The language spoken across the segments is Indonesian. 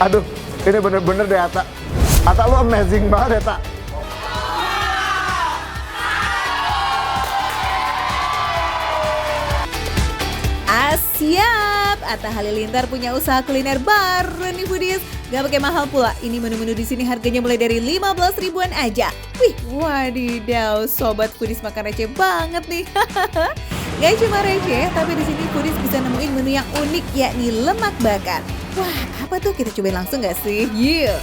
Aduh, ini bener-bener deh Ata. Ata lu amazing banget ya, Tak. Siap, Atta Halilintar punya usaha kuliner baru nih foodies. Gak pakai mahal pula, ini menu-menu di sini harganya mulai dari 15 ribuan aja. Wih, wadidaw, sobat foodies makan receh banget nih. Gak cuma receh, tapi di sini foodies bisa nemuin menu yang unik yakni lemak bakar. Wah, apa tuh? Kita cobain langsung gak sih? Yuk!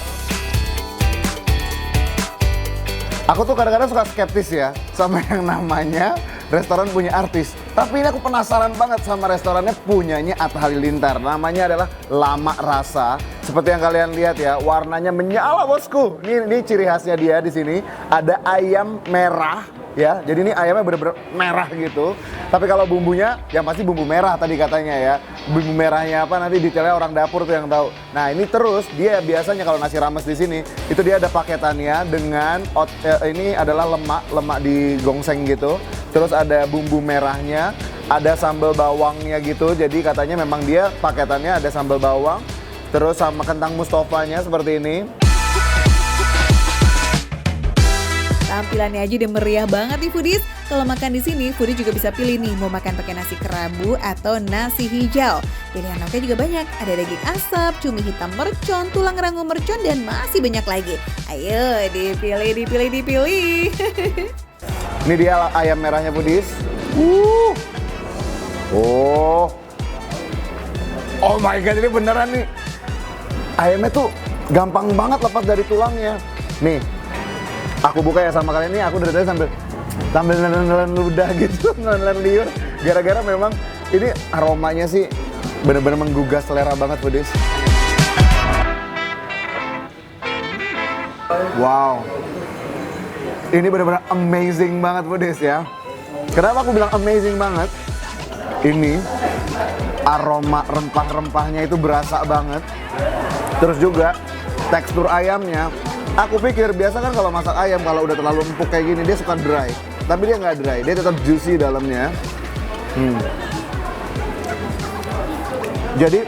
Aku tuh kadang-kadang suka skeptis ya sama yang namanya restoran punya artis. Tapi ini aku penasaran banget sama restorannya punyanya Atta Halilintar. Namanya adalah Lama Rasa. Seperti yang kalian lihat ya, warnanya menyala bosku. Ini ciri khasnya dia di sini. Ada ayam merah ya. Jadi ini ayamnya bener-bener merah gitu. Tapi kalau bumbunya yang pasti bumbu merah tadi katanya ya. Bumbu merahnya apa nanti detailnya orang dapur tuh yang tahu. Nah ini terus dia biasanya kalau nasi rames di sini itu dia ada paketannya dengan ini adalah lemak digongseng gitu. Terus ada bumbu merahnya, ada sambal bawangnya gitu. Jadi katanya memang dia paketannya ada sambal bawang, terus sama kentang mustofanya seperti ini. Tampilannya aja udah meriah banget nih foodies. Kalau makan di sini, foodies juga bisa pilih nih mau makan pakai nasi kerabu atau nasi hijau. Pilihan lauknya juga banyak. Ada daging asap, cumi hitam mercon, tulang rangu mercon dan masih banyak lagi. Ayo dipilih. Ini dia ayam merahnya foodies. Oh my god, ini beneran nih. Ayamnya tuh gampang banget lepas dari tulangnya. Nih, aku buka ya sama kalian nih. Aku dari tadi sambil nelen ludah gitu, nelen liur. Gara-gara memang ini aromanya sih bener-bener menggugah selera banget foodies. Wow. Ini benar-benar amazing banget foodies ya. Kenapa aku bilang amazing banget? Ini aroma rempah-rempahnya itu berasa banget. Terus juga tekstur ayamnya. Aku pikir biasa kan kalau masak ayam kalau udah terlalu empuk kayak gini dia suka dry. Tapi dia nggak dry, dia tetap juicy dalamnya. Jadi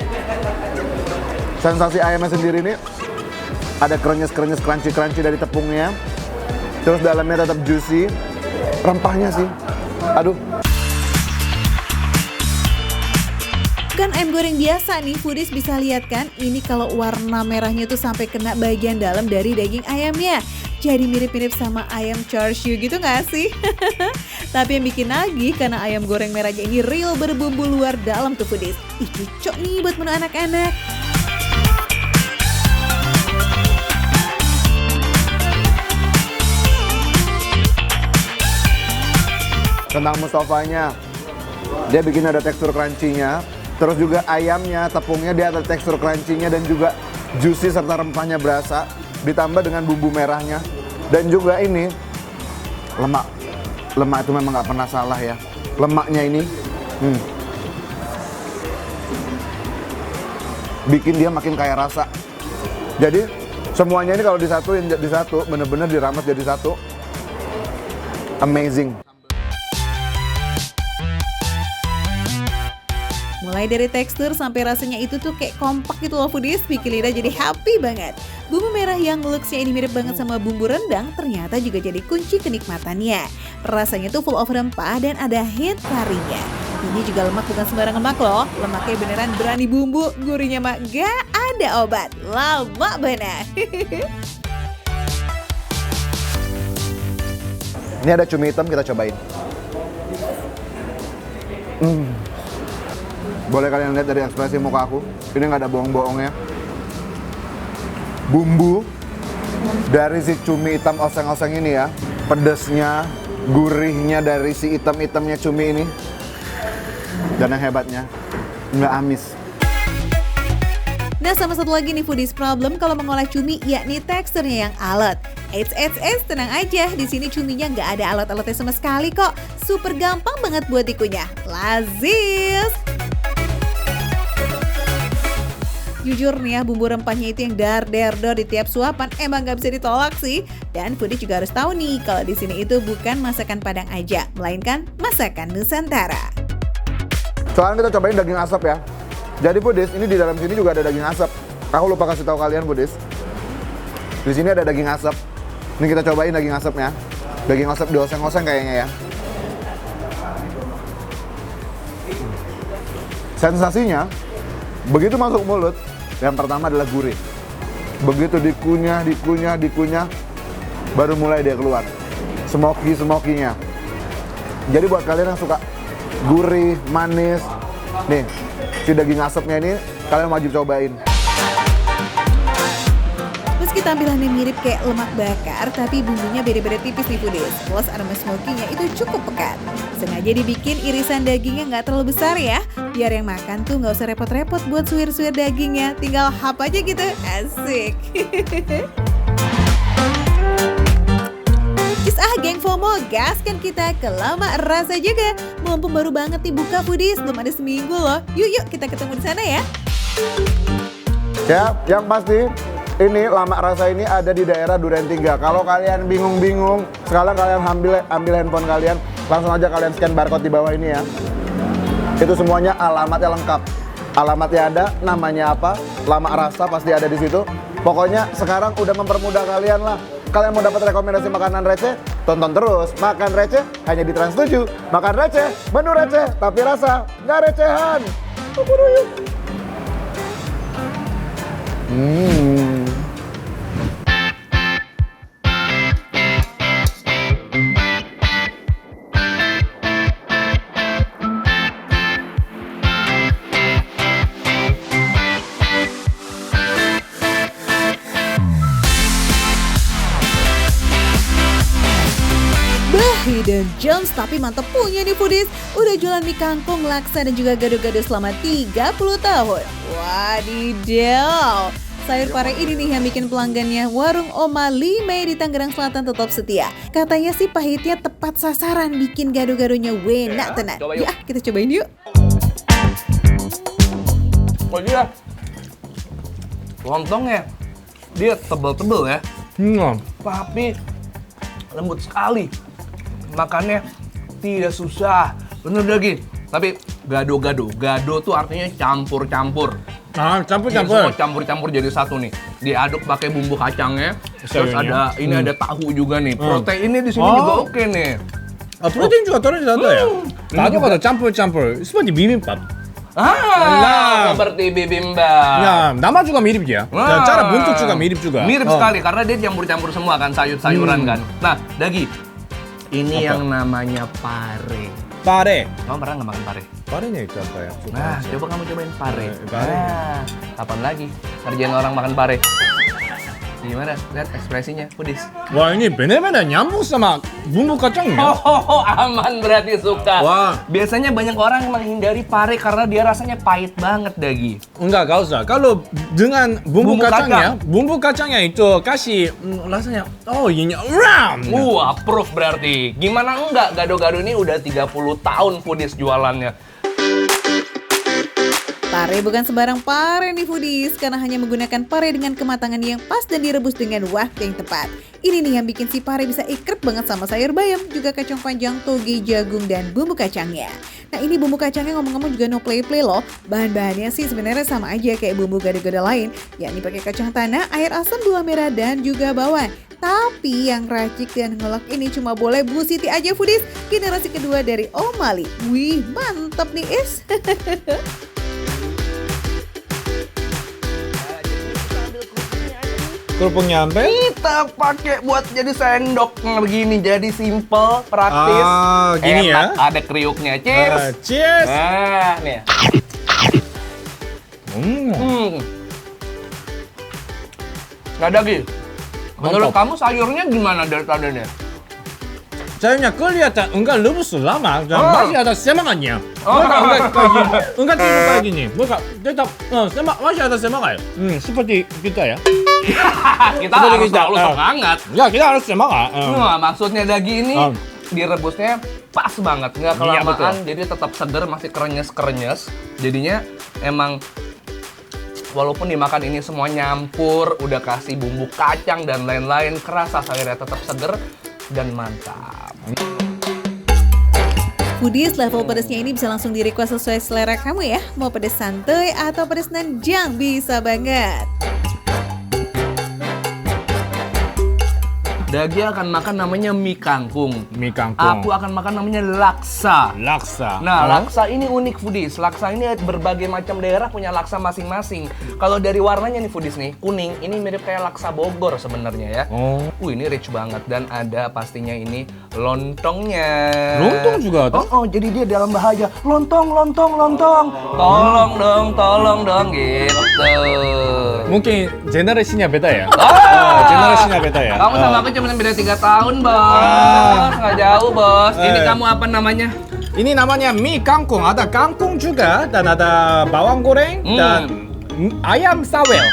sensasi ayamnya sendiri ini ada krenyes-krenyes crunchy-crunchy dari tepungnya. Terus dalamnya tetap juicy, rempahnya sih, aduh. Kan ayam goreng biasa nih, foodies bisa lihat kan, ini kalau warna merahnya tuh sampai kena bagian dalam dari daging ayamnya. Jadi mirip-mirip sama ayam char siu gitu gak sih? Tapi yang bikin nagih karena ayam goreng merahnya ini real berbumbu luar dalam tuh foodies. Ih, cocok nih buat menu anak-anak. Kentang mustofanya, dia bikin ada tekstur crunchy-nya. Terus juga ayamnya, tepungnya dia ada tekstur crunchy-nya dan juga juicy serta rempahnya berasa. Ditambah dengan bumbu merahnya. Dan juga ini, lemak. Lemak itu memang nggak pernah salah ya. Lemaknya ini, bikin dia makin kaya rasa. Jadi semuanya ini kalau disatuin jadi satu, bener-bener dirames jadi satu. Amazing. Mulai dari tekstur sampai rasanya itu tuh kayak kompak gitu loh foodies, bikin lidah jadi happy banget. Bumbu merah yang looks-nya ini mirip banget sama bumbu rendang ternyata juga jadi kunci kenikmatannya. Rasanya tuh full of rempah dan ada hint karinya. Ini juga lemak bukan sembarang lemak loh, lemaknya beneran berani bumbu, gurihnya mah gak ada obat. Lama benar. Ini ada cumi hitam, kita cobain. Boleh kalian lihat dari ekspresi muka aku, ini nggak ada bohong-bohongnya. Bumbu dari si cumi hitam oseng-oseng ini ya, pedesnya, gurihnya dari si hitam-hitamnya cumi ini. Dan yang hebatnya, nggak amis. Nah, sama satu lagi nih foodies problem kalau mengolah cumi yakni teksturnya yang alot. Eits, tenang aja, di sini cuminya nggak ada alot-alotnya sama sekali kok. Super gampang banget buat dikunyah. Lazis! Jujur nih ya, bumbu rempahnya itu yang dar-der-dor di tiap suapan emang gak bisa ditolak sih. Dan foodies juga harus tahu nih, kalau di sini itu bukan masakan Padang aja, melainkan masakan Nusantara. Sekarang kita cobain daging asap ya. Jadi foodies, ini di dalam sini juga ada daging asap. Aku lupa kasih tahu kalian, Budis. Di sini ada daging asap. Ini kita cobain daging asapnya. Daging asap dioseng-oseng kayaknya ya. Sensasinya, begitu masuk mulut, yang pertama adalah gurih. Begitu dikunyah, baru mulai dia keluar. Smoky-smokinya. Jadi buat kalian yang suka gurih, manis, nih, si daging asapnya ini kalian wajib cobain. Meski tampilannya mirip kayak lemak bakar, tapi bumbunya beda-beda tipis nih foodies. Plus aroma smoky-nya itu cukup pekat. Sengaja dibikin irisan dagingnya nggak terlalu besar ya, biar yang makan tuh nggak usah repot-repot buat suwir-suwir dagingnya. Tinggal hap aja gitu, asik. Geng FOMO, gaskan kita ke Lama Rasa juga. Mumpung baru banget nih buka foodies, belum ada seminggu loh. Yuk kita ketemu di sana ya. Ya, yang pasti ini Lama Rasa ini ada di daerah Duren 3. Kalau kalian bingung-bingung, sekarang kalian ambil handphone kalian, langsung aja kalian scan barcode di bawah ini ya. Itu semuanya alamatnya lengkap. Alamatnya ada, namanya apa, Lama Rasa pasti ada di situ. Pokoknya sekarang udah mempermudah kalian lah. Kalian mau dapat rekomendasi makanan receh? Tonton terus Makan Receh hanya di Trans 7. Makan receh, menu receh, tapi rasa nggak recehan. Hidden Gems tapi mantep punya nih foodies. Udah jualan mie kangkung, laksa dan juga gado-gado selama 30 tahun. Wadidaw. Sayur pare ini nih yang bikin pelanggannya warung Oma Lime di Tangerang Selatan tetap setia. Katanya sih pahitnya tepat sasaran, bikin gado-gadonya enak tenan. Ya kita cobain yuk. Oh dia lontongnya dia tebel-tebel ya, tapi lembut sekali. Makannya tidak susah, bener lagi. Tapi gado-gado tuh artinya campur-campur. Ah, Semua campur-campur jadi satu nih. Diaduk pakai bumbu kacangnya. Terus ada ini ada tahu juga nih. Proteinnya di sini juga oke nih. 아, 프로테인 juga 떨어지지 않아요? 나도 가도 campur. seperti bibimbap. Seperti bibimbap. 야, nama juga mirip ya. Dan cara bentuk juga mirip juga. Mirip sekali karena dia campur-campur semua kan, sayur-sayuran kan. Nah, Dagi, ini yang namanya pare. Pare. Kamu pernah nggak makan pare? Parenya itu apa ya? Nah, coba kamu cobain pare. Pare. Nah, kapan lagi ngerjain orang makan pare? Gimana? Lihat ekspresinya, Pudis. Wah, ini bener-bener nyambung sama bumbu kacangnya. Aman berarti suka. Wah. Biasanya banyak orang menghindari pare karena dia rasanya pahit banget, Dagi. Enggak usah. Kalau dengan bumbu Bumbu kacangnya itu kasih rasanya ini Wah, proof berarti. Gimana enggak? Gado-gado ini udah 30 tahun Pudis jualannya. Pare bukan sembarang pare nih foodies, karena hanya menggunakan pare dengan kematangan yang pas dan direbus dengan waktu yang tepat. Ini nih yang bikin si pare bisa ikrep banget sama sayur bayam, juga kacang panjang, toge, jagung, dan bumbu kacangnya. Nah ini bumbu kacangnya ngomong-ngomong juga no play-play loh. Bahan-bahannya sih sebenarnya sama aja kayak bumbu gado-gado lain, yakni pakai kacang tanah, air asam, gula merah, dan juga bawang. Tapi yang racik dan ngelak ini cuma boleh Bu Siti aja foodies, generasi kedua dari Omali. Wih mantep nih is. kerupuknya sampai Kita pakai buat jadi sendok begini, jadi simple, praktis, gini enak, ya. ada kriuknya. Cheers. Cheers. Nah, nih. Nggak Dagi. Menurut Mantap. kamu sayurnya gimana dari tadi nih? Sayurnya kelihatan enggak rebus lama dan Oh. masih ada semangatnya. Enggak tidur kayak gini. Bukan tetap masih ada semangat. Seperti kita ya. Kita Seperti harus kita, selalu semangat. Ya kita harus semangat. Nah, maksudnya Dagi ini Oh. direbusnya pas banget, nggak Iya, kelamaan, betul. jadi tetap seger, masih krenyes-krenyes. Jadinya emang walaupun dimakan ini semua nyampur, udah kasih bumbu kacang dan lain-lain, kerasa sayurnya tetap seger dan mantap. Foodies, level pedasnya ini bisa langsung di-request sesuai selera kamu ya. Mau pedas santai atau pedas nanjang bisa banget. Dagi akan makan namanya mie kangkung. Mie kangkung. Aku akan makan namanya laksa. Laksa. Nah, laksa ini unik foodies. Laksa ini berbagai macam daerah punya laksa masing-masing. Kalau dari warnanya nih foodies nih, kuning, ini mirip kayak laksa Bogor sebenarnya ya. Ini rich banget dan ada pastinya ini lontongnya. Lontong juga ada? Jadi dia dalam bahaya. Lontong. Tolong dong gitu. Mungkin generasinya beda ya? Generasinya beda ya? Kamu sama aku cuma beda 3 tahun, Bos. Nggak jauh, Bos. Ini kamu apa namanya? Ini namanya mie kangkung. Ada kangkung juga dan ada bawang goreng dan ayam sawel.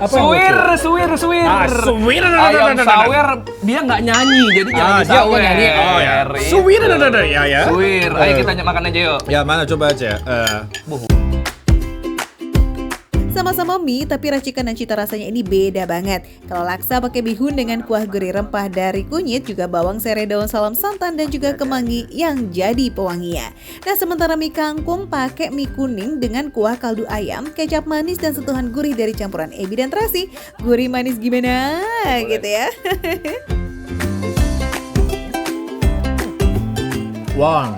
Suwir. Suwir. Ayam sawer dia nggak nyanyi, jadi jangan dia sawer. nyanyi. Oh ya. Suwir ya. Suwir. Ayo kita makan aja yuk. Ya mana coba aja. Sama-sama mie, tapi racikan dan cita rasanya ini beda banget. Kalau laksa pakai bihun dengan kuah gurih rempah dari kunyit, juga bawang serai, daun salam santan, dan juga kemangi yang jadi pewanginya. Nah, sementara mie kangkung pakai mie kuning dengan kuah kaldu ayam, kecap manis, dan sentuhan gurih dari campuran ebi dan terasi. Gurih manis gimana? Gitu ya. Wah,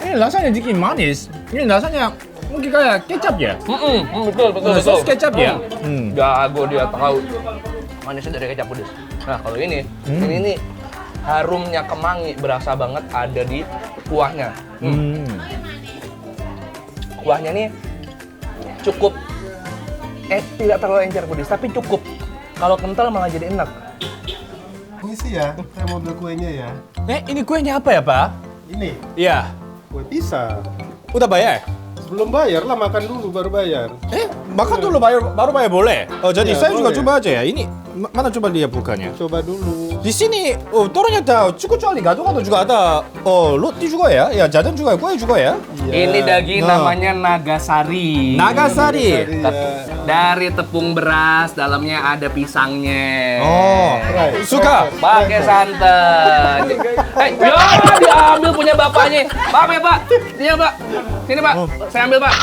ini rasanya dikit manis. Ini rasanya mungkin kayak kecap ya? Betul. Sos kecap ya? Jago dia tahu. Manisnya dari kecap pedes. Nah, kalau ini nih harumnya kemangi berasa banget ada di kuahnya. Kuahnya nih cukup tidak terlalu encer pedes, tapi cukup. Kalau kental malah jadi enak. Ini sih ya, kayak model kuenya ya. Ini kuenya apa ya, Pak? Ini, Iya. kue pisang. Udah bayar? Belum bayar lah, makan dulu baru bayar. Makan dulu baru bayar boleh? Oh, jadi Ya, saya juga boleh. coba aja ya. Ini mana coba lihat bukannya? Coba dulu. Di sini, ternyata cukup jauh gado-gado juga ada. Roti juga ya? Ya, jajan juga, kue juga ya? Ini daging Nah. namanya Nagasari. Nagasari. Dari tepung beras, dalamnya ada pisangnya. Oh, Right. suka. Pakai santan. Diambil punya bapaknya. Maaf ya, Pak. Iya, Pak. Sini, Pak. Saya ambil, Pak.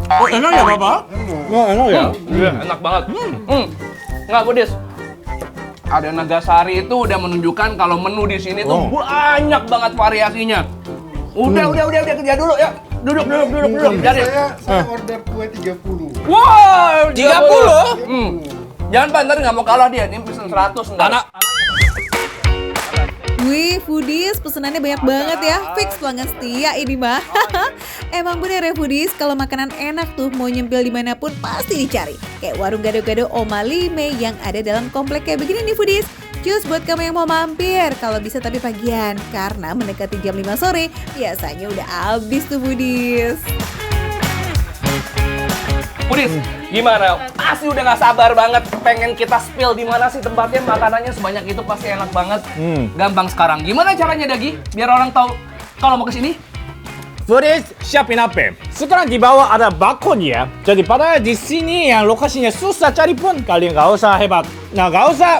Oh, enak ya, Bapak? Oh, enak ya? Iya, enak banget. Nggak pedes. Ada Nagasari itu udah menunjukkan kalau menu di sini tuh banyak banget variasinya. Udah kerja dulu ya. Duduk. Jadi. Saya order kue 30. Wow, 30? Jangan Pak, ntar nggak mau kalah dia. Ini pesen 100 ntar. Anak. Wih, foodies pesenannya banyak banget ya. Fix pelanggan setia ini mah. Emang bener ya foodies, kalau makanan enak tuh mau nyempil dimanapun pasti dicari. Kayak warung gado-gado Oma Lime yang ada dalam komplek kayak begini nih foodies. Cus buat kamu yang mau mampir, kalau bisa tapi pagian. Karena mendekati jam 5 sore, biasanya udah habis tuh foodies. Foodies, gimana? Pasti udah nggak sabar banget pengen kita spill di mana sih tempatnya, makanannya sebanyak itu pasti enak banget. Gampang sekarang. Gimana caranya Dagi? Biar orang tahu kalau mau ke sini. Foodies, siapin apa? Sekarang di bawah ada barcode ya. Jadi pada di sini yang lokasinya susah cari pun kalian nggak usah hebat. Nah, nggak usah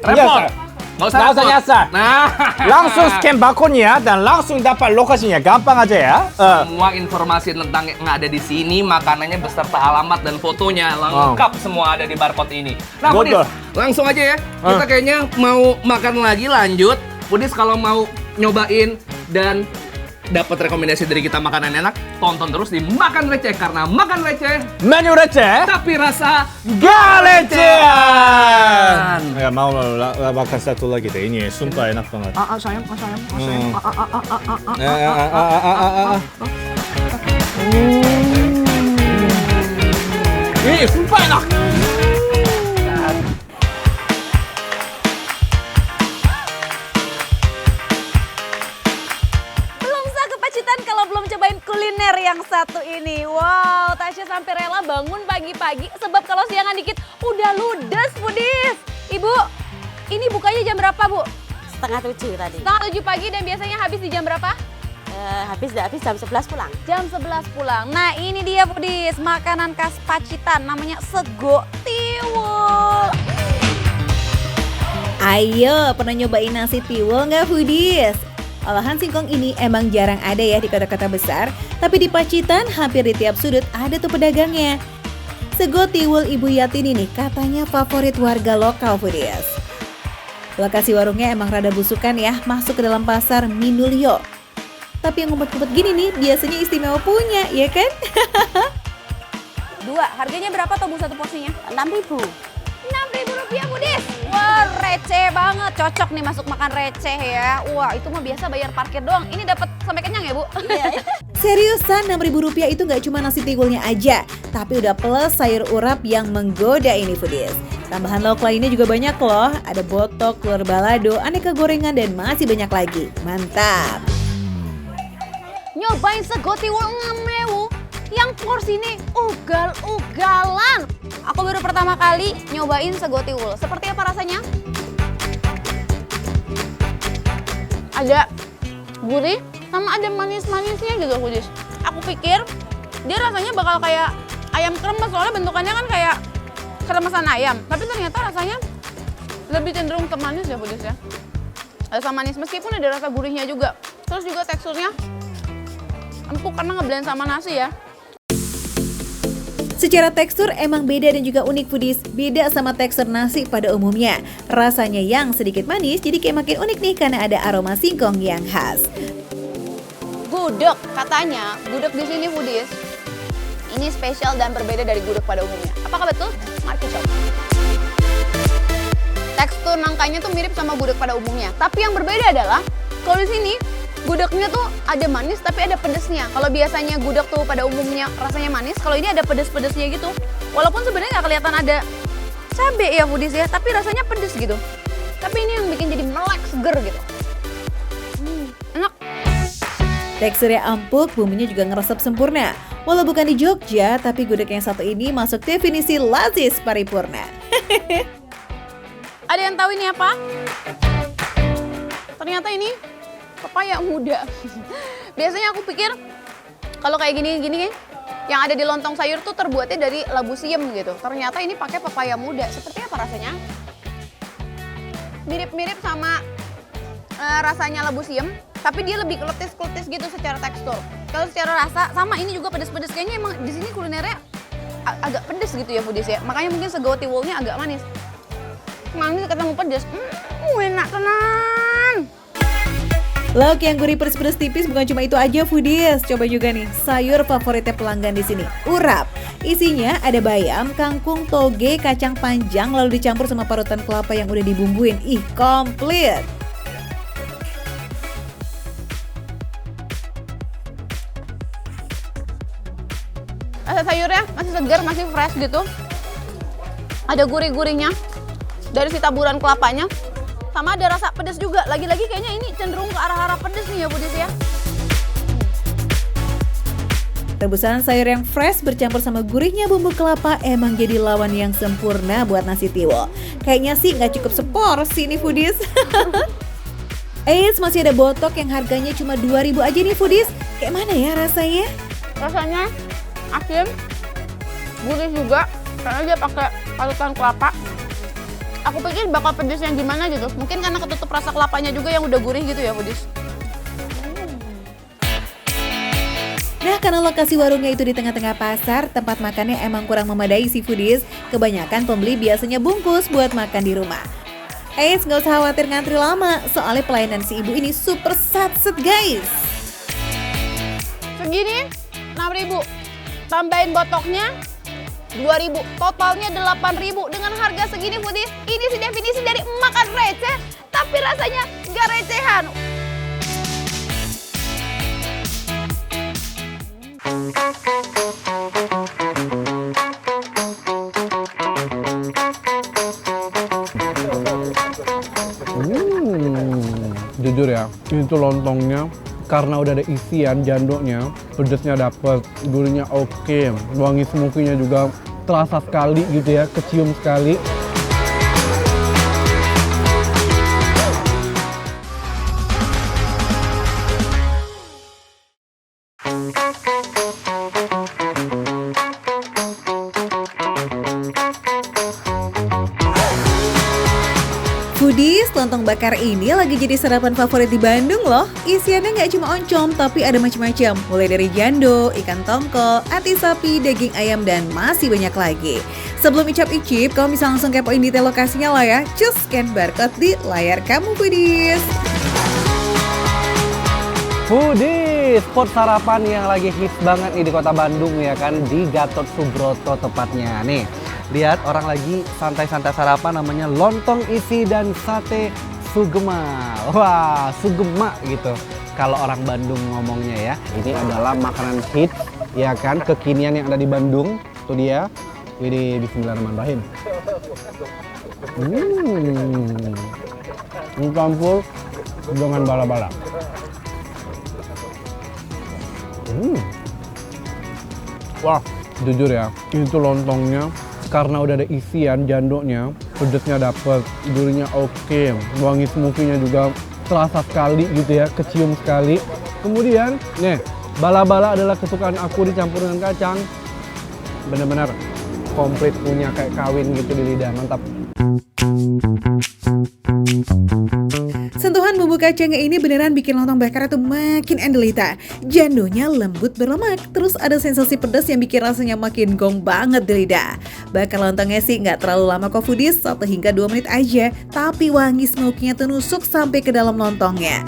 Repot. Nggak usah nyasar. Nah, Langsung scan barcode-nya dan langsung dapat lokasinya. Gampang aja ya. semua informasi tentang yang ada di sini, makanannya beserta alamat dan fotonya lengkap semua ada di barcode ini. Nah, Betul. Foodies, langsung aja ya. Kita kayaknya mau makan lagi lanjut. Foodies kalau mau nyobain dan dapat rekomendasi dari kita makanan enak, tonton terus di Makan Receh karena makan receh Menu receh. tapi rasa Gak lecehan. Ya mau makan satu lagi deh. Ini sumpah enak banget. sayang. Ini sumpah enak. Belum sah ke Pacitan kalau belum cobain kuliner yang satu ini. Wow, Tasya sampai rela bangun pagi-pagi sebab kalau siangan dikit udah ludes foodies. Ibu, ini bukanya jam berapa Bu? Setengah 7 tadi. Setengah 7 pagi dan biasanya habis di jam berapa? Habis jam 11 pulang. Jam 11 pulang. Nah ini dia foodies, makanan khas Pacitan namanya sego tiwul. Ayo, pernah nyobain nasi tiwul nggak foodies? Olahan singkong ini emang jarang ada ya di kota-kota besar, tapi di Pacitan hampir di tiap sudut ada tuh pedagangnya. Sego tiwul Ibu Yatini nih katanya favorit warga lokal foodies. Lokasi warungnya emang rada busukan ya, masuk ke dalam pasar Minulio. Tapi yang ngumpet-ngumpet gini nih biasanya istimewa punya, ya kan? Dua, harganya berapa tobu satu porsinya? 6.000. Rp6.000 Budis. Wah, receh banget. Cocok nih masuk makan receh ya. Wah, itu mah biasa bayar parkir doang. Ini dapat sampai kenyang ya, Bu? Iya. Seriusan Rp6.000 itu nggak cuma nasi tiwulnya aja, tapi udah plus sayur urap yang menggoda ini foodies. Tambahan lauk lainnya juga banyak loh, ada botok, telur balado, aneka gorengan dan masih banyak lagi. Mantap! Nyobain sego tiwul ngamewu yang porsi ini ugal-ugalan. Aku baru pertama kali nyobain sego tiwul. Seperti apa rasanya? Ada gurih sama ada manis-manisnya gitu, Budis. Aku pikir dia rasanya bakal kayak ayam kremes, soalnya bentukannya kan kayak kremesan ayam. Tapi ternyata rasanya lebih cenderung ke manis ya, Budis ya. Rasa manis meskipun ada rasa gurihnya juga. Terus juga teksturnya empuk karena ngeblend sama nasi ya. Secara tekstur emang beda dan juga unik foodies, beda sama tekstur nasi pada umumnya. Rasanya yang sedikit manis jadi kayak makin unik nih karena ada aroma singkong yang khas. Gudeg, katanya gudeg di sini foodies ini spesial dan berbeda dari gudeg pada umumnya. Apakah betul? Mari kita coba. Tekstur nangkanya tuh mirip sama gudeg pada umumnya, tapi yang berbeda adalah kalau di sini gudegnya tuh ada manis tapi ada pedesnya. Kalau biasanya gudeg tuh pada umumnya rasanya manis, kalau ini ada pedes-pedesnya gitu. Walaupun sebenarnya nggak kelihatan ada cabai ya foodies ya, tapi rasanya pedes gitu. Tapi ini yang bikin jadi melek seger gitu. Enak. Teksturnya empuk, bumbunya juga ngeresep sempurna. Walau bukan di Jogja, tapi gudeg yang satu ini masuk definisi lazis paripurna. Ada yang tahu ini apa? Ternyata ini pepaya muda. Biasanya aku pikir kalau kayak gini yang ada di lontong sayur tuh terbuatnya dari labu siam gitu. Ternyata ini pakai pepaya muda. Seperti apa rasanya? Mirip-mirip sama rasanya labu siam, tapi dia lebih kletis-kletis gitu secara tekstur. Kalau secara rasa sama, ini juga pedes-pedes. Kayaknya emang di sini kulinernya agak pedes gitu ya foodies ya. Makanya mungkin sego tiwulnya agak manis. Manis ketemu pedes. Enak tenan. Lauk yang gurih pedes-pedes tipis bukan cuma itu aja foodies. Coba juga nih sayur favoritnya pelanggan di sini, urap. Isinya ada bayam, kangkung, toge, kacang panjang lalu dicampur sama parutan kelapa yang udah dibumbuin. Ih, komplit. Rasa sayurnya masih segar, masih fresh gitu. Ada gurih-gurihnya dari si taburan kelapanya. Sama ada rasa pedas juga. Lagi-lagi kayaknya ini cenderung ke arah-arah pedas nih ya Budis ya. Rebusan sayur yang fresh bercampur sama gurihnya bumbu kelapa emang jadi lawan yang sempurna buat nasi tiwul. Kayaknya sih nggak cukup seporsi nih foodies. Eits, masih ada botok yang harganya cuma 2.000 aja nih foodies. Kayak mana ya rasanya? Rasanya asin, gurih juga karena dia pakai parutan kelapa. Aku pikir bakal pedes yang gimana gitu. Mungkin karena ketutup rasa kelapanya juga yang udah gurih gitu ya Budis. Nah, karena lokasi warungnya itu di tengah-tengah pasar, tempat makannya emang kurang memadai sih foodies. Kebanyakan pembeli biasanya bungkus buat makan di rumah. Eits, nggak usah khawatir ngantri lama, soalnya pelayanan si ibu ini super satset guys. Segini 6.000, tambahin botoknya 2.000, totalnya 8.000. Dengan harga segini foodies, ini sih definisi dari makan receh, tapi rasanya gak recehan. Jujur ya, itu lontongnya karena udah ada isian jandoknya, pedesnya dapet, gurihnya oke, wangi smokinya juga terasa sekali gitu ya, kecium sekali. Foodies, lontong bakar ini lagi jadi sarapan favorit di Bandung loh. Isiannya nggak cuma oncom, tapi ada macam-macam. Mulai dari jando, ikan tongkol, ati sapi, daging ayam, dan masih banyak lagi. Sebelum icap-icip, kamu bisa langsung kepoin detail lokasinya lah ya. Cus scan barcode di layar kamu, foodies. Foodies, spot sarapan yang lagi hits banget nih di kota Bandung ya kan, di Gatot Subroto tepatnya. Nih, lihat orang lagi santai-santai sarapan namanya lontong isi dan sate sugema. Wah, sugema gitu kalau orang Bandung ngomongnya ya. Ini adalah makanan hits ya kan, kekinian yang ada di Bandung. Itu dia. Ini bismillahirrahmanirrahim. Campur dengan bala-bala. Wah, jujur ya, itu lontongnya karena udah ada isian jandonya, pedesnya dapet, durinya oke, wangi smokinya juga terasa sekali gitu ya, kecium sekali. Kemudian, nih, bala-bala adalah kesukaan aku dicampur dengan kacang. Bener-bener komplit punya kayak kawin gitu di lidah, mantap. Sentuhan bumbu kacangnya ini beneran bikin lontong bakar itu makin endelita. Jandonya lembut berlemak, terus ada sensasi pedas yang bikin rasanya makin gong banget di lidah. Bakar lontongnya sih nggak terlalu lama kok foodies, 1 hingga 2 menit aja. Tapi wangi smokinya tuh nusuk sampai ke dalam lontongnya.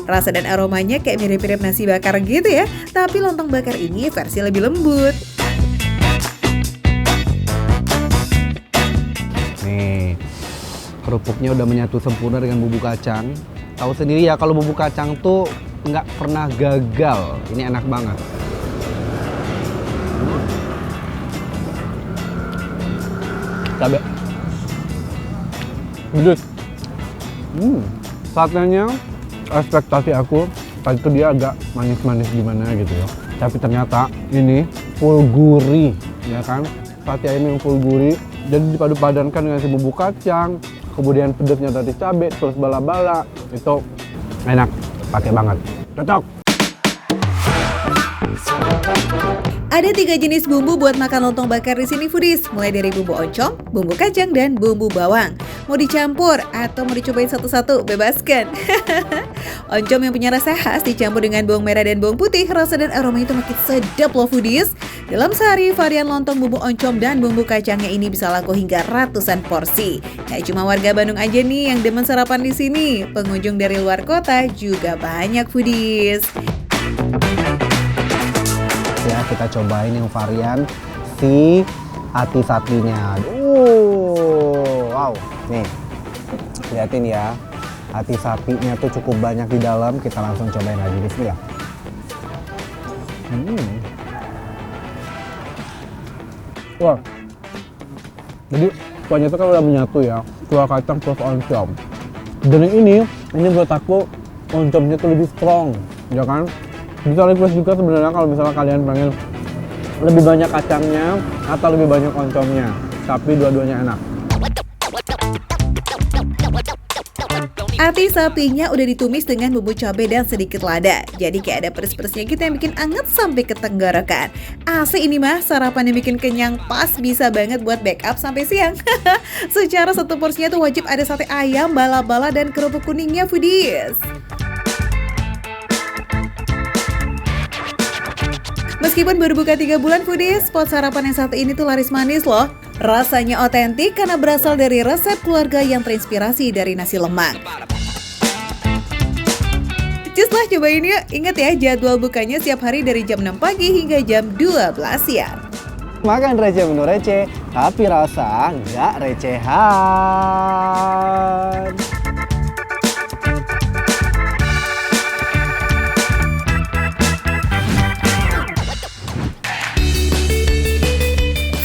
Rasa dan aromanya kayak mirip-mirip nasi bakar gitu ya. Tapi lontong bakar ini versi lebih lembut. Nih, kerupuknya udah menyatu sempurna dengan bumbu kacang. Tahu sendiri ya kalau bumbu kacang tuh nggak pernah gagal. Ini enak banget. Cabai. Pedes. Satenya ekspektasi aku tadi tuh dia agak manis-manis gimana gitu ya. Tapi ternyata ini full gurih, ya kan? Sate ayam yang full gurih. Jadi dipadu padankan dengan si bumbu kacang, kemudian pedasnya tadi cabai, terus bala-bala, itu enak, pakai banget, cocok. Ada 3 jenis bumbu buat makan lontong bakar di sini foodies, mulai dari bumbu oncom, bumbu kacang, dan bumbu bawang. Mau dicampur atau mau dicobain satu-satu, bebaskan. Oncom yang punya rasa khas dicampur dengan bawang merah dan bawang putih, rasa dan aromanya itu makin sedap loh foodies. Dalam sehari, varian lontong bumbu oncom dan bumbu kacangnya ini bisa laku hingga ratusan porsi. Gak cuma warga Bandung aja nih yang demen sarapan di sini, pengunjung dari luar kota juga banyak foodies. Ya, kita cobain yang varian si ati sapinya. Wow, nih, liatin ya, ati sapinya tuh cukup banyak di dalam. Kita langsung cobain lagi, bismillah. Wah, jadi kuahnya tuh kan udah menyatu ya, kuah kacang plus oncom. Dan yang ini buat aku oncomnya tuh lebih strong, ya kan? Bisa request juga sebenarnya kalau misalnya kalian pengen lebih banyak kacangnya atau lebih banyak oncomnya, tapi dua-duanya enak. Ati sapinya udah ditumis dengan bumbu cabai dan sedikit lada. Jadi kayak ada pedes-pedesnya gitu yang bikin anget sampai ke tenggorokan. Asli ini mah sarapan yang bikin kenyang, pas bisa banget buat backup sampai siang. Secara satu porsinya tuh wajib ada sate ayam, bala-bala, dan kerupuk kuningnya foodies. Meskipun baru buka 3 bulan foodies, spot sarapan yang satu ini tuh laris manis loh. Rasanya otentik karena berasal dari resep keluarga yang terinspirasi dari nasi lemak. Cus lah cobain yuk. Ingat ya, jadwal bukanya setiap hari dari jam 6 pagi hingga jam 12 siang. Makan receh menu receh, tapi rasa nggak recehan.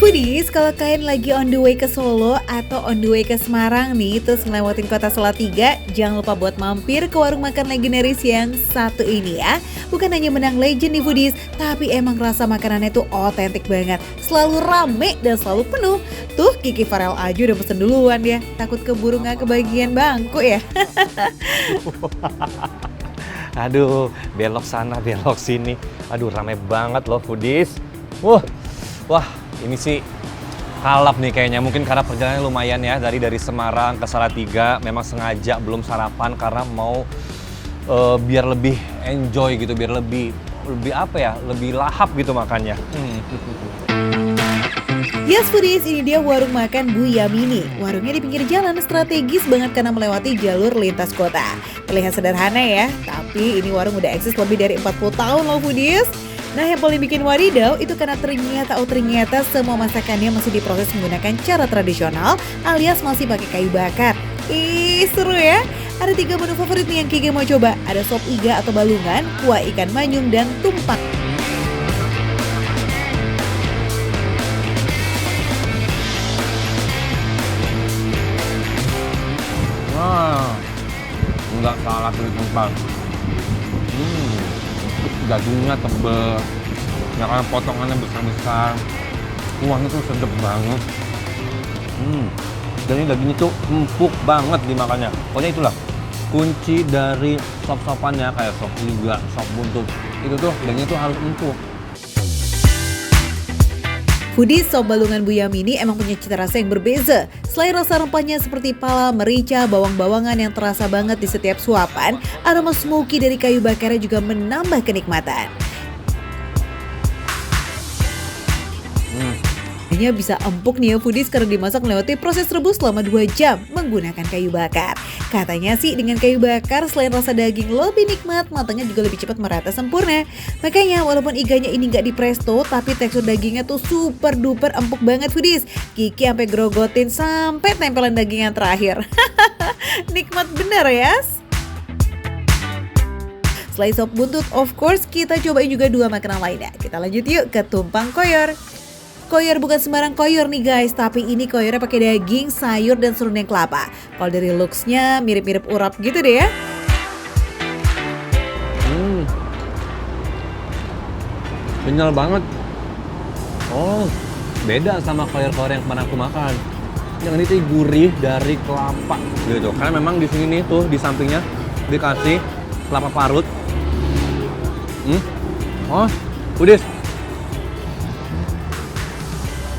Foodies, kalau kalian lagi on the way ke Solo atau on the way ke Semarang nih, terus ngelewatin kota Salatiga, jangan lupa buat mampir ke warung makan legendaris yang satu ini ya. Bukan hanya menang legend nih foodies, tapi emang rasa makanannya tuh otentik banget. Selalu rame dan selalu penuh. Tuh Kiki Farel aja udah pesen duluan ya, takut keburu nggak kebagian bangku ya. Aduh, belok sana, belok sini. Aduh, rame banget loh foodies. Wah, ini sih kalap nih kayaknya. Mungkin karena perjalanannya lumayan ya, dari Semarang ke Salatiga. Memang sengaja belum sarapan karena mau biar lebih enjoy gitu, biar lebih apa ya, lebih lahap gitu makannya. Yes foodies, ini dia warung makan Bu Yamini. Warungnya di pinggir jalan, strategis banget karena melewati jalur lintas kota. Terlihat sederhana ya, tapi ini warung udah eksis lebih dari 40 tahun loh foodies. Nah yang paling bikin wadidaw itu karena ternyata semua masakannya masih diproses menggunakan cara tradisional alias masih pakai kayu bakar. Ih seru ya. Ada 3 menu favorit nih yang Kiki mau coba. Ada sop iga atau balungan, kuah ikan manyung, dan tumpang. Wah, nggak salah pilih tempat. Dagingnya tebel, ya kan potongannya besar-besar. Kuahnya tuh sedap banget. Dan ini dagingnya tuh empuk banget dimakannya. Pokoknya itulah kunci dari sop-sopannya, kayak sop iga, sop buntut. Itu tuh dagingnya tuh harus empuk. Foodies, sop balungan Bu Yamini emang punya cita rasa yang berbeza. Selain rasa rempahnya seperti pala, merica, bawang-bawangan yang terasa banget di setiap suapan, aroma smoky dari kayu bakarnya juga menambah kenikmatan. Hanya bisa empuk nih ya foodies karena dimasak melewati proses rebus selama 2 jam menggunakan kayu bakar. Katanya sih dengan kayu bakar selain rasa daging lebih nikmat, matangnya juga lebih cepat merata sempurna. Makanya walaupun iganya ini nggak di presto, tapi tekstur dagingnya tuh super duper empuk banget foodies. Kiki sampai grogotin sampai tempelan daging yang terakhir. Nikmat bener ya. Selain sop buntut, of course kita cobain juga 2 makanan lainnya. Kita lanjut yuk ke tumpang koyor. Koyor bukan sembarang koyor nih guys, tapi ini koyornya pakai daging, sayur, dan serundeng kelapa. Kalau dari looks-nya mirip-mirip urap gitu deh ya. Kenyal banget. Oh, beda sama koyor-koyor yang pernah aku makan. Yang ini tuh gurih dari kelapa gitu. Karena memang di sini nih tuh di sampingnya dikasih kelapa parut. Oh, pedes.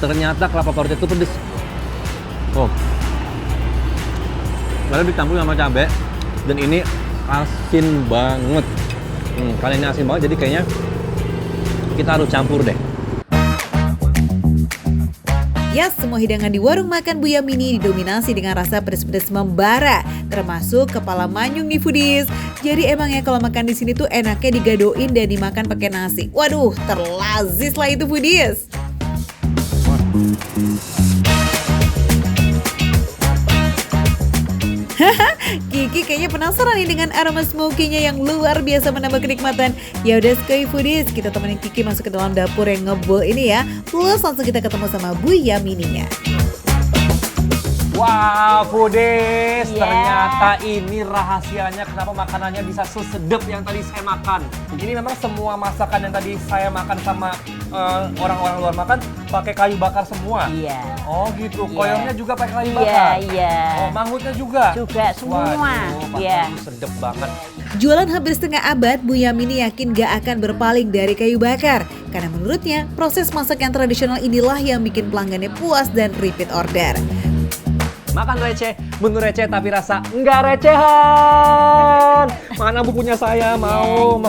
Ternyata kelapa parutnya itu pedes. Oh. Lalu dicampur sama cabai dan ini asin banget. Kali ini asin banget jadi kayaknya kita harus campur deh. Ya, semua hidangan di warung makan Bu Yamini didominasi dengan rasa pedas-pedas membara, termasuk kepala manyung nih foodies. Jadi emang ya kalau makan di sini tuh enaknya digadoin dan dimakan pakai nasi. Waduh, terlazis lah itu foodies. Kiki kayaknya penasaran nih dengan aroma smoky-nya yang luar biasa menambah kenikmatan. Ya udah Sky Foodies, kita temenin Kiki masuk ke dalam dapur yang ngebul ini ya. Plus langsung kita ketemu sama Bu Yamininya. Wow, foodies, ternyata ini rahasianya kenapa makanannya bisa sesedap yang tadi saya makan. Ini memang semua masakan yang tadi saya makan sama orang-orang luar makan pakai kayu bakar semua. Iya. Oh gitu, Iya. koyornya juga pakai kayu Iya, bakar. iya. Oh, manghutnya juga. Juga semua. Waduh, Iya. makanannya sedap banget. Jualan hampir setengah abad, Bu Yamini yakin gak akan berpaling dari kayu bakar. Karena menurutnya, proses masak yang tradisional inilah yang bikin pelanggannya puas dan repeat order. Makan receh, menu receh tapi rasa nggak recehan. Mana bukunya saya? Mau.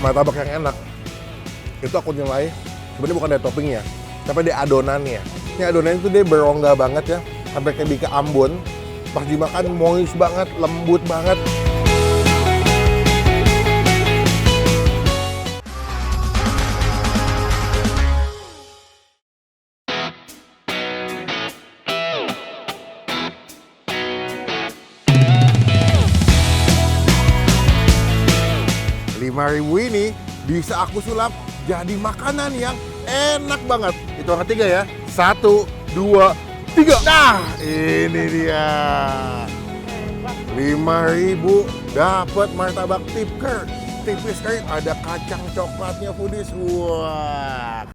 Martabak yang enak itu aku nilai sebenarnya bukan dari toppingnya, tapi dari adonannya. Ini adonannya itu dia berongga banget ya, sampai kayak Bika Ambon. Pas dimakan moist banget, lembut banget. Rp5.000 ini bisa aku sulap jadi makanan yang enak banget. Itu yang ketiga ya. 1, 2, 3. Nah, ini dia. 5.000 dapat martabak tipker. Tipis sekali, ada kacang coklatnya foodies. Wah.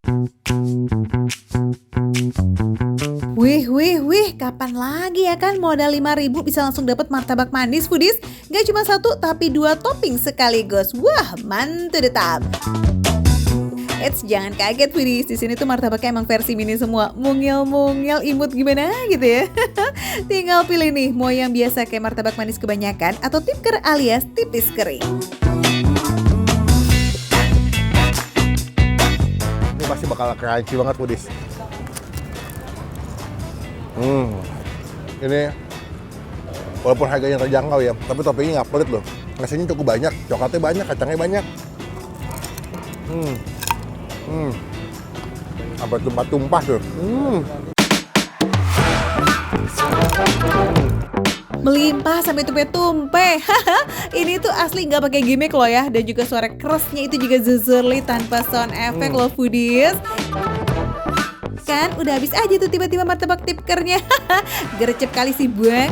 Wih, kapan lagi ya kan modal 5.000 bisa langsung dapat martabak manis foodies? Gak cuma satu tapi 2 topping sekaligus. Wah, mantap. Eits, jangan kaget foodies, di sini tuh martabaknya emang versi mini semua. Mungil-mungil, imut gimana gitu ya. Tinggal pilih nih, mau yang biasa kayak martabak manis kebanyakan atau tipker alias tipis kering. Ini pasti bakal crunchy banget foodies. Ini walaupun harganya terjangkau ya, tapi toppingnya nggak pelit loh. Nasinya cukup banyak, coklatnya banyak, kacangnya banyak. Sampai tumpah-tumpah tuh. Melimpah sampai tumpe-tumpe. Ini tuh asli nggak pakai gimmick loh ya. Dan juga suara kerasnya itu juga zezerli tanpa sound effect loh foodies. Kan udah habis aja tuh tiba-tiba martabak tipkernya. Gercep kali sih buang.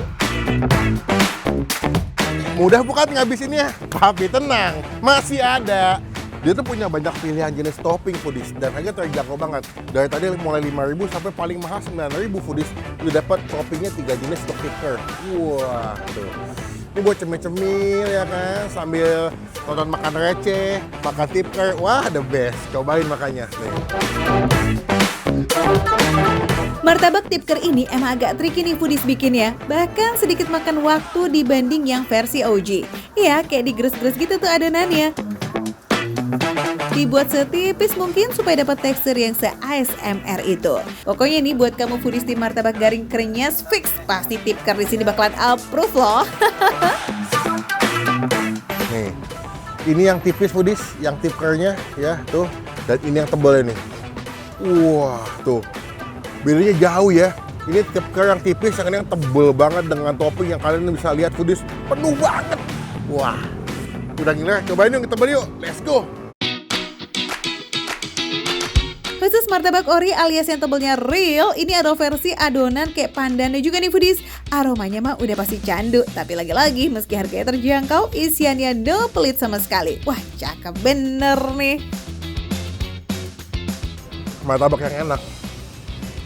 Mudah bukan ngabisinnya, tapi tenang, masih ada. Dia tuh punya banyak pilihan jenis topping foodies dan harga terjangkau banget. Dari tadi mulai 5.000 sampai paling mahal 9.000 foodies. Udah dapat toppingnya 3 jenis untuk tipker. Wah, tuh. Ini buat cemil-cemil ya kan, sambil nonton makan receh, makan tipker. Wah, the best. Cobain makanya. Nih. Martabak tipker ini emang agak tricky nih foodies bikinnya. Bahkan sedikit makan waktu dibanding yang versi OG. Iya, kayak digeres-geres gitu tuh adonannya. Dibuat setipis mungkin supaya dapat tekstur yang se-ASMR itu. Pokoknya nih buat kamu foodies tim martabak garing kerenyes fix pasti tipker di sini bakalan approve loh. Nih, ini yang tipis foodies, yang tipkernya ya tuh, dan ini yang tebal nih. Wah tuh, bedanya jauh ya. Ini tipker yang tipis, yang ini yang tebal banget dengan topping yang kalian bisa lihat foodies penuh banget. Wah, udah gila, cobain yuk, kita beli yuk, let's go. Khusus martabak ori alias yang tebelnya real, ini ada versi adonan kayak pandannya juga nih foodies. Aromanya mah udah pasti candu, tapi lagi-lagi meski harganya terjangkau, isiannya no pelit sama sekali. Wah, cakep bener nih. Martabak yang enak,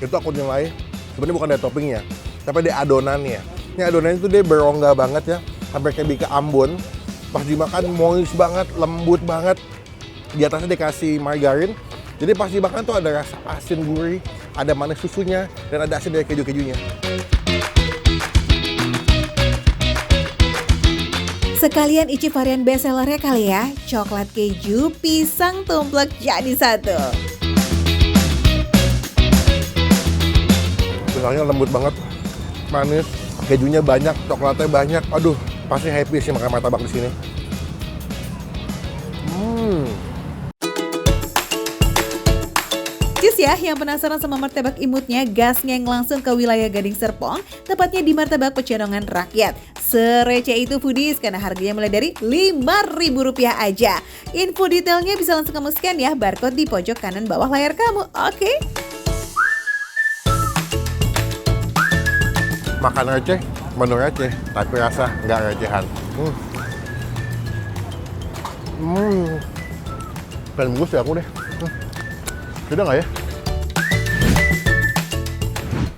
itu aku nilai sebenarnya bukan dari toppingnya, tapi dari adonannya. Ini adonannya tuh dia berongga banget ya, sampai kayak bika Ambon. Pas dimakan moist banget, lembut banget. Di atasnya dikasih margarin. Jadi pas dimakan tuh ada rasa asin gurih, ada manis susunya, dan ada asin dari keju-kejunya. Sekalian icip varian bestsellernya kali ya, coklat keju, pisang tumplek jadi satu. Pisangnya lembut banget, manis, kejunya banyak, coklatnya banyak. Aduh, pasti happy sih makan martabak di sini. Cus ya, yang penasaran sama martabak imutnya, gasnya yang langsung ke wilayah Gading Serpong, tepatnya di Martabak Pecenongan Rakyat. Sereceh itu foodies karena harganya mulai dari Rp5.000 aja. Info detailnya bisa langsung kamu scan ya, barcode di pojok kanan bawah layar kamu, oke? Makan receh, menu receh, tapi rasa nggak recehan. Pengen bungkus ya aku deh. Sudah nggak ya?